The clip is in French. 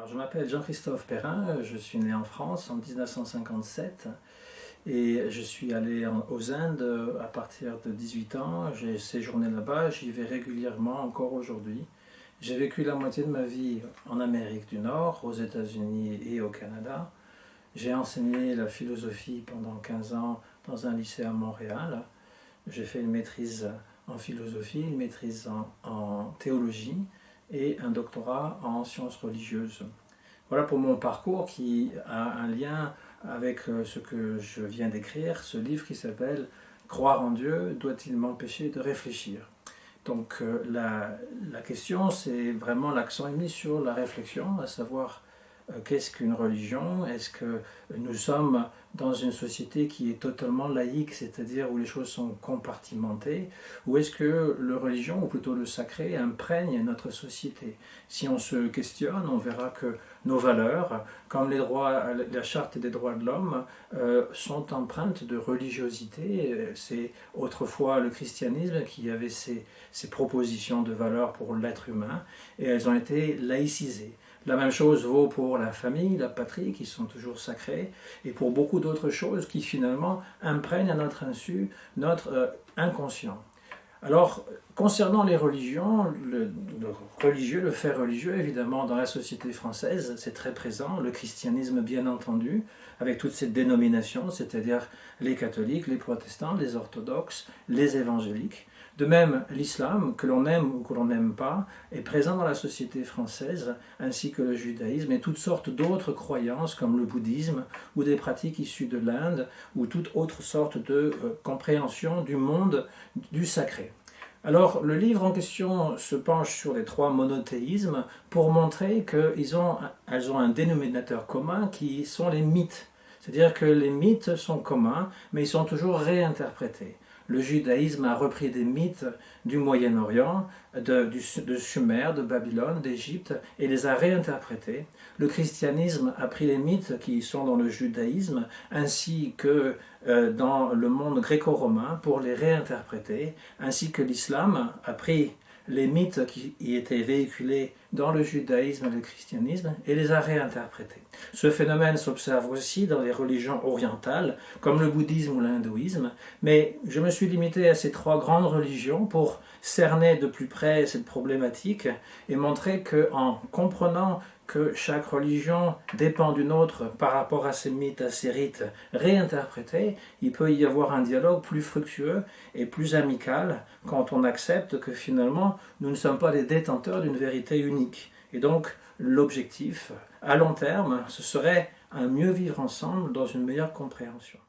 Alors, je m'appelle Jean-Christophe Perrin, je suis né en France en 1957 et je suis allé aux Indes à partir de 18 ans. J'ai séjourné là-bas, j'y vais régulièrement encore aujourd'hui. J'ai vécu la moitié de ma vie en Amérique du Nord, aux États-Unis et au Canada. J'ai enseigné la philosophie pendant 15 ans dans un lycée à Montréal. J'ai fait une maîtrise en philosophie, une maîtrise en théologie et un doctorat en sciences religieuses. Voilà pour mon parcours qui a un lien avec ce que je viens d'écrire, ce livre qui s'appelle « Croire en Dieu, doit-il m'empêcher de réfléchir ?» Donc la question, c'est vraiment l'accent est mis sur la réflexion, à savoir qu'est-ce qu'une religion? Est-ce que nous sommes dans une société qui est totalement laïque, c'est-à-dire où les choses sont compartimentées, ou est-ce que la religion, ou plutôt le sacré, imprègne notre société? Si on se questionne, on verra que nos valeurs, comme les droits, la charte des droits de l'homme, sont empreintes de religiosité. C'est autrefois le christianisme qui avait ces propositions de valeurs pour l'être humain, et elles ont été laïcisées. La même chose vaut pour la famille, la patrie, qui sont toujours sacrées, et pour beaucoup d'autres choses qui finalement imprègnent à notre insu notre inconscient. Alors, concernant les religions, le fait religieux, évidemment, dans la société française, c'est très présent. Le christianisme, bien entendu, avec toutes ces dénominations, c'est-à-dire les catholiques, les protestants, les orthodoxes, les évangéliques. De même, l'islam, que l'on aime ou que l'on n'aime pas, est présent dans la société française, ainsi que le judaïsme et toutes sortes d'autres croyances comme le bouddhisme ou des pratiques issues de l'Inde ou toute autre sorte de compréhension du monde du sacré. Alors, le livre en question se penche sur les trois monothéismes pour montrer qu'elles ont un dénominateur commun qui sont les mythes. C'est-à-dire que les mythes sont communs, mais ils sont toujours réinterprétés. Le judaïsme a repris des mythes du Moyen-Orient, de Sumer, de Babylone, d'Égypte, et les a réinterprétés. Le christianisme a pris les mythes qui sont dans le judaïsme, ainsi que dans le monde gréco-romain, pour les réinterpréter, ainsi que l'islam a pris les mythes qui y étaient véhiculés dans le judaïsme et le christianisme et les a réinterprétés. Ce phénomène s'observe aussi dans les religions orientales, comme le bouddhisme ou l'hindouisme, mais je me suis limité à ces trois grandes religions pour cerner de plus près cette problématique et montrer qu'en comprenant que chaque religion dépend d'une autre par rapport à ses mythes, à ses rites réinterprétés, il peut y avoir un dialogue plus fructueux et plus amical quand on accepte que finalement nous ne sommes pas les détenteurs d'une vérité unique. Et donc l'objectif à long terme, ce serait un mieux vivre ensemble dans une meilleure compréhension.